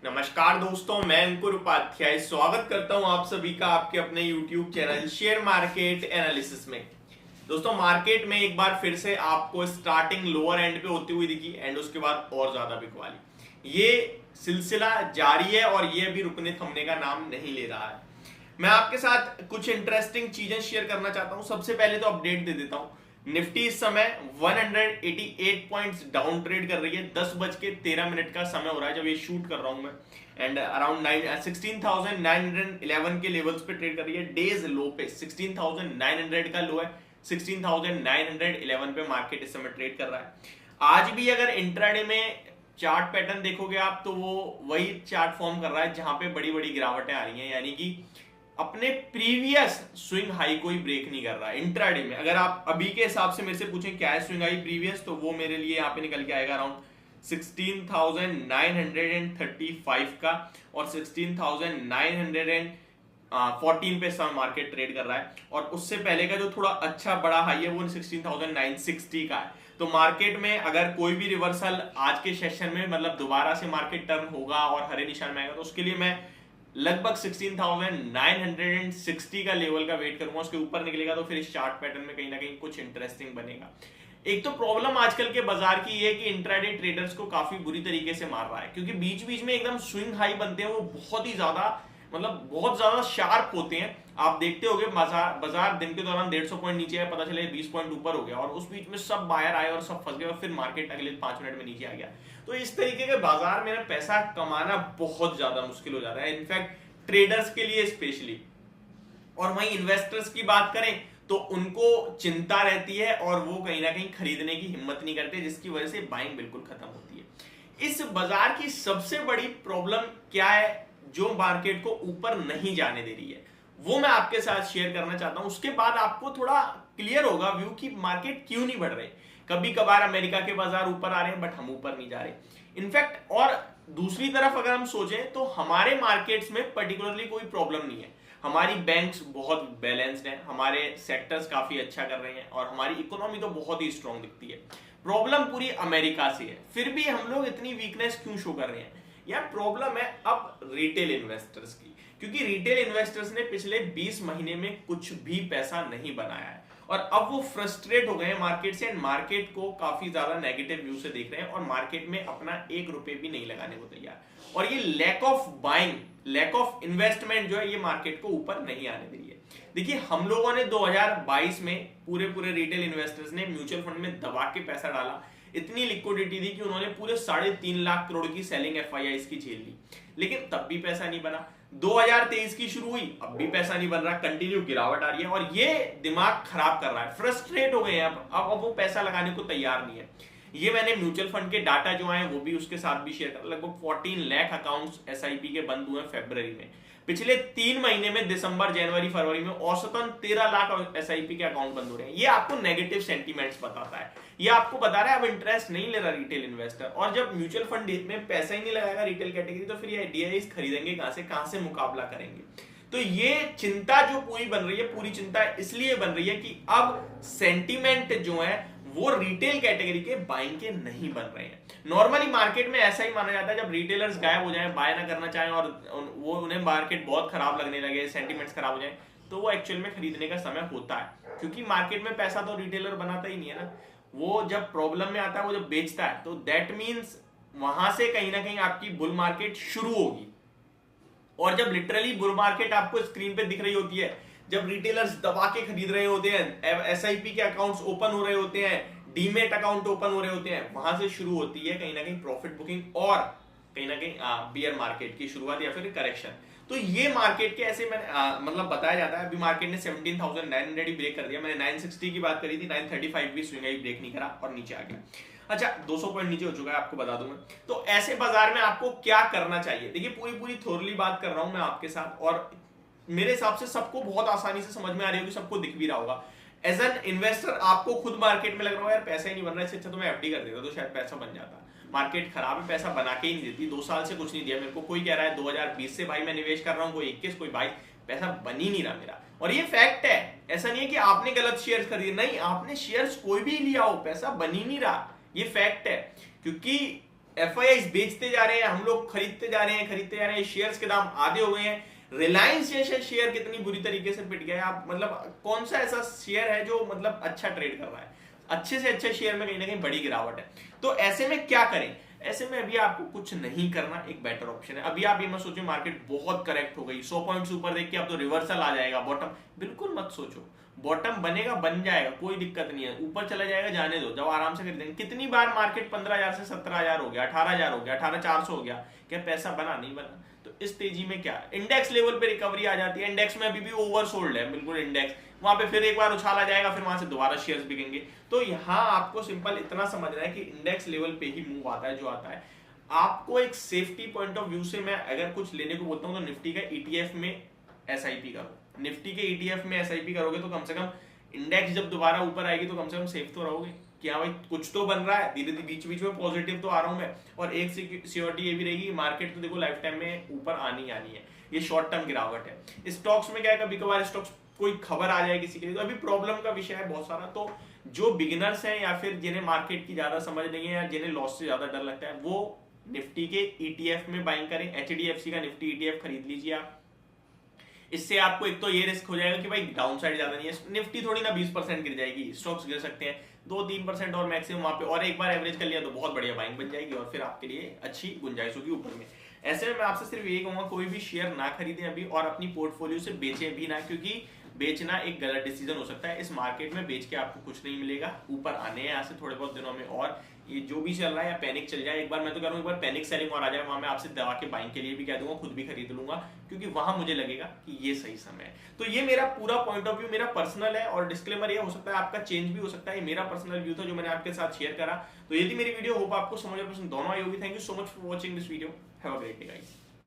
नमस्कार दोस्तों, मैं अंकुर उपाध्याय स्वागत करता हूं आप सभी का आपके अपने YouTube channel share market analysis में। दोस्तों, मार्केट में एक बार फिर से आपको स्टार्टिंग लोअर एंड पे होती हुई दिखी एंड उसके बाद और ज्यादा बिकवाली। ये सिलसिला जारी है और ये अभी रुकने थमने का नाम नहीं ले रहा है। मैं आपके साथ कुछ इंटरेस्टिंग चीजें शेयर करना चाहता हूं। सबसे पहले तो अपडेट दे देता हूं। निफ्टी इस समय 188 पॉइंट्स डाउन ट्रेड कर रही है। 10:13 का समय हो रहा है जब ये शूट कर रहा हूं मैं, एंड अराउंड 16,911 के लेवल्स पे ट्रेड कर रही है। डेज लो पे 16,900 का लो है, 16,911 पे मार्केट इस समय ट्रेड कर रहा है। आज भी अगर इंट्राडे में चार्ट पैटर्न देखोगे आप, तो वो वही चार्ट फॉर्म कर रहा है जहां पे बड़ी बड़ी गिरावटें आ रही हैं, यानी कि अपने प्रीवियस स्विंग हाई को ही ब्रेक नहीं कर रहा है इंट्राडे में। अगर आप अभी के हिसाब से मेरे से पूछें क्या है स्विंग हाई प्रीवियस, तो वो मेरे लिए यहाँ पे निकल के आएगा अराउंड 16,935 का, और 16,914 पे सब मार्केट ट्रेड कर रहा है। और उससे पहले का जो थोड़ा अच्छा बड़ा हाई है वो 16,960 का है। तो मार्केट में अगर कोई भी रिवर्सल आज के सेशन में, मतलब दोबारा से मार्केट टर्न होगा और हरे निशान में आएगा, तो उसके लिए मैं लगभग 16,960 का लेवल का वेट करूंगा। उसके ऊपर निकलेगा तो फिर इस चार्ट पैटर्न में कहीं ना कहीं कुछ इंटरेस्टिंग बनेगा। एक तो प्रॉब्लम आजकल के बाजार की ये कि इंट्राडे ट्रेडर्स को काफी बुरी तरीके से मार रहा है, क्योंकि बीच बीच में एकदम स्विंग हाई बनते हैं, वो बहुत ही ज्यादा, मतलब बहुत ज्यादा शार्प होते हैं। आप देखते होंगे बाजार दिन के दौरान 150 पॉइंट नीचे आया, पता चले 20 पॉइंट ऊपर हो गया, और उस बीच में सब बायर आए और सब फंस गए, और फिर मार्केट अगले 5 मिनट में नीचे आ गया। तो इस तरीके के बाजार में पैसा कमाना बहुत ज्यादा मुश्किल हो जाता है, इनफैक्ट ट्रेडर्स के लिए स्पेशली। और वहीं इन्वेस्टर्स की बात करें तो उनको चिंता रहती है और वो कहीं ना कहीं खरीदने की हिम्मत नहीं करते, जिसकी वजह से बाइंग बिल्कुल खत्म होती है। इस बाजार की सबसे बड़ी प्रॉब्लम क्या है जो मार्केट को ऊपर नहीं जाने दे रही है, वो मैं आपके साथ शेयर करना चाहता हूं। उसके बाद आपको थोड़ा क्लियर होगा व्यू कि मार्केट क्यों नहीं बढ़ रहे। कभी कभार अमेरिका के बाजार ऊपर आ रहे हैं बट हम ऊपर नहीं जा रहे इनफैक्ट। और दूसरी तरफ अगर हम सोचें तो हमारे मार्केट्स में पर्टिकुलरली कोई प्रॉब्लम नहीं है। हमारी बैंक्स बहुत बैलेंस्ड हैं, हमारे सेक्टर्स काफी अच्छा कर रहे हैं, और हमारी इकोनॉमी तो बहुत ही स्ट्रांग दिखती है। प्रॉब्लम पूरी अमेरिका से है, फिर भी हम लोग इतनी वीकनेस क्यों शो कर रहे हैं? यार प्रॉब्लम है अब रिटेल इन्वेस्टर्स की, क्योंकि रिटेल इन्वेस्टर्स ने पिछले 20 महीने में कुछ भी पैसा नहीं बनाया है, और अब वो फ्रस्ट्रेट हो गए हैं मार्केट से, एंड मार्केट को काफी ज्यादा नेगेटिव व्यू से देख रहे हैं, और मार्केट में अपना 1 रुपए भी नहीं लगाने को तैयार। और ये lack of buying, lack of investment जो है, ये मार्केट को ऊपर नहीं आने दे रही है। देखिए, हम लोगों ने 2022 में पूरे रिटेल इन्वेस्टर्स ने म्यूचुअल फंड में दबा के पैसा डाला, इतनी लिक्विडिटी दी कि उन्होंने पूरे 3.5 लाख करोड़ की सेलिंग एफआईआईस की झेल ली, लेकिन तब भी पैसा नहीं बना। 2023 की शुरू हुई, अब भी पैसा नहीं बन रहा, कंटिन्यू गिरावट आ रही है, और ये दिमाग खराब कर रहा है, फ्रस्ट्रेट हो गए हैं अब वो पैसा लगाने को तैयार नहीं है। ये मैंने म्यूचुअल फंड के डाटा जो आए वो भी उसके साथ भी शेयर कर। लगभग 14 लाख अकाउंट्स एसआईपी के बंद हुए फरवरी में। पिछले 3 महीने में दिसंबर, जनवरी, फरवरी में औसतन 13 लाख एसआईपी के अकाउंट बंद हो रहे हैं। ये आपको नेगेटिव सेंटीमेंट्स बताता है, ये आपको बता रहा है अब इंटरेस्ट नहीं ले रहा रिटेल इन्वेस्टर। और जब म्यूचुअल फंड में पैसा ही नहीं लगाएगा रिटेल कैटेगरी, तो फिर ये डीआईएस खरीदेंगे कहां से मुकाबला करेंगे? तो ये चिंता जो पूरी बन रही है, पूरी चिंता इसलिए बन रही है कि अब सेंटीमेंट जो है वो रिटेल कैटेगरी के बाइंग के नहीं बन रहे हैं। नॉर्मली मार्केट में ऐसा ही माना जाता है, जब रिटेलर्स गायब हो जाएं, बाय ना करना चाहें, और वो उन्हें मार्केट बहुत खराब लगने लगे, सेंटीमेंट्स खराब हो जाए, तो वो एक्चुअल में खरीदने का समय होता है, क्योंकि मार्केट में पैसा तो रिटेलर बनाता ही नहीं है ना। वो जब प्रॉब्लम में आता है, वो जब बेचता है, तो दैट मीन्स वहां से कहीं ना कहीं आपकी बुल मार्केट शुरू होगी। और जब लिटरली बुल मार्केट आपको स्क्रीन पे दिख रही होती है, जब रिटेलर्स दबा के खरीद रहे होते हैं, एसआईपी के अकाउंट्स ओपन हो रहे होते हैं, डीमेट अकाउंट ओपन हो रहे होते हैं, वहां से शुरू होती है कहीं ना कहीं प्रॉफिट बुकिंग, और कहीं ना कहीं बियर मार्केट की शुरुआत या फिर करेक्शन। तो ये मार्केट के ऐसे मैंने मतलब बताया जाता है। अभी मार्केट ने 17,900 ही ब्रेक कर दिया। मैंने 960 की बात करी थी, 935 भी स्विंग आई, ब्रेक नहीं करा और नीचे आ गया। अच्छा, 200 पॉइंट नीचे हो चुका है, आपको बता दूं मैं। तो ऐसे बाजार में आपको क्या करना चाहिए? देखिए, पूरी थोरली बात कर रहा हूं मैं आपके साथ, और मेरे हिसाब से सबको बहुत आसानी से समझ में आ रही होगी, सबको दिख भी रहा होगा। एज एन इन्वेस्टर आपको खुद मार्केट में लग रहा है यार पैसा ही नहीं बन रहा है, इससे अच्छा तो मैं एफडी कर देता तो शायद पैसा बन जाता। मार्केट खराब है, पैसा बना के ही नहीं देती। 2 साल से कुछ नहीं दिया मेरे को। कोई कह रहा है 2020 से भाई मैं निवेश कर रहा हूँ, कोई 21, कोई 22, पैसा बन ही नहीं रहा मेरा। और ये फैक्ट है, ऐसा नहीं है कि आपने गलत शेयर खरीदे, नहीं, आपने शेयर्स कोई भी लिया हो, पैसा बन ही नहीं रहा, ये फैक्ट है। क्योंकि एफआईआई बेचते जा रहे हैं, हम लोग खरीदते जा रहे हैं, शेयर्स के दाम आधे हो गए हैं। रिलायंस जैसे शेयर कितनी बुरी तरीके से पिट गया। आप मतलब कौन सा ऐसा शेयर है जो मतलब अच्छा ट्रेड कर रहा है? अच्छे से अच्छे शेयर में कहीं ना कहीं बड़ी गिरावट है। तो ऐसे में क्या करें? ऐसे में अभी आपको कुछ नहीं करना, एक बेटर ऑप्शन है। अभी आप ये मत सोचो मार्केट बहुत करेक्ट हो गई, 100 पॉइंट्स ऊपर देख के अब तो रिवर्सल आ जाएगा, बॉटम, बिल्कुल मत सोचो। बॉटम बनेगा, बन जाएगा, कोई दिक्कत नहीं है, ऊपर चला जाएगा, जाने दो, जब आराम से खरीदेंगे। कितनी बार मार्केट 15,000 से 17,000 हो गया, 18,000 हो गया, 18,400 हो गया, क्या पैसा बना? नहीं बना। तो इस तेजी में क्या इंडेक्स लेवल पे रिकवरी आ जाती है। इंडेक्स में अभी भी ओवरसोल्ड है बिल्कुल इंडेक्स, वहां पे फिर एक बार उछाला जाएगा, फिर वहां से दोबारा शेयर्स बिकेंगे। तो यहाँ आपको सिंपल इतना समझना है कि इंडेक्स लेवल पे ही मूव आता है जो आता है। आपको एक सेफ्टी पॉइंट ऑफ व्यू से मैं अगर कुछ लेने को बोलता हूँ तो निफ्टी का ईटीएफ में एसआईपी करो। निफ्टी के ईटीएफ में एसआईपी करोगे तो कम से कम इंडेक्स जब दोबारा ऊपर आएगी तो कम से कम सेफ तो रहोगे कि हाँ भाई कुछ तो बन रहा है, धीरे धीरे बीच बीच में पॉजिटिव तो आ रहा हूं मैं। और एक सिक्योरिटी ये भी रहेगी, मार्केट तो देखो लाइफ टाइम में ऊपर आनी आनी है, ये शॉर्ट टर्म गिरावट है। स्टॉक्स में क्या है, कभी कभार स्टॉक्स कोई खबर आ जाए किसी के लिए तो अभी प्रॉब्लम का विषय है बहुत सारा। तो जो बिगिनर्स हैं या फिर जिन्हें मार्केट की ज्यादा समझ नहीं है या जिन्हें लॉस से ज्यादा डर लगता है, वो निफ्टी के ईटीएफ में बाइंग करें। एचडीएफसी का निफ्टी ईटीएफ खरीद लीजिए आप। इससे आपको एक तो ये रिस्क हो जाएगा कि भाई डाउन साइड ज्यादा नहीं है, निफ्टी थोड़ी ना 20% गिर जाएगी, स्टॉक्स गिर सकते हैं 2-3% और मैक्सिमम वहां पे, और एक बार एवरेज कर लिया तो बहुत बढ़िया बाइंग बन जाएगी और फिर आपके लिए अच्छी गुंजाइश होगी ऊपर में। ऐसे में मैं आपसे सिर्फ यही कहूंगा, कोई भी शेयर ना खरीदें अभी और अपनी पोर्टफोलियो से बेचें भी ना, क्योंकि बेचना एक गलत डिसीजन हो सकता है। इस मार्केट में बेच के आपको कुछ नहीं मिलेगा, ऊपर आने हैं यहाँ से थोड़े बहुत दिनों में, और ये जो भी चल रहा है या पैनिक चल जाए, एक बार मैं तो कह रहा हूँ एक बार पैनिक सेलिंग और आ जाए, वहां मैं आपसे दवा के बाइंग के लिए भी कह दूंगा, खुद भी खरीद लूंगा, क्योंकि वहां मुझे लगेगा कि ये सही समय है। तो ये मेरा पूरा पॉइंट ऑफ व्यू मेरा पर्सनल है, और डिस्क्लेमर ये हो सकता है आपका चेंज भी हो सकता है, ये मेरा पर्सनल व्यू था जो मैंने आपके साथ शेयर करा। तो ये थी मेरी वीडियो, होप आपको समझ और पसंद दोनों आई होगी। Thank you so much for watching this video, have a great day guys.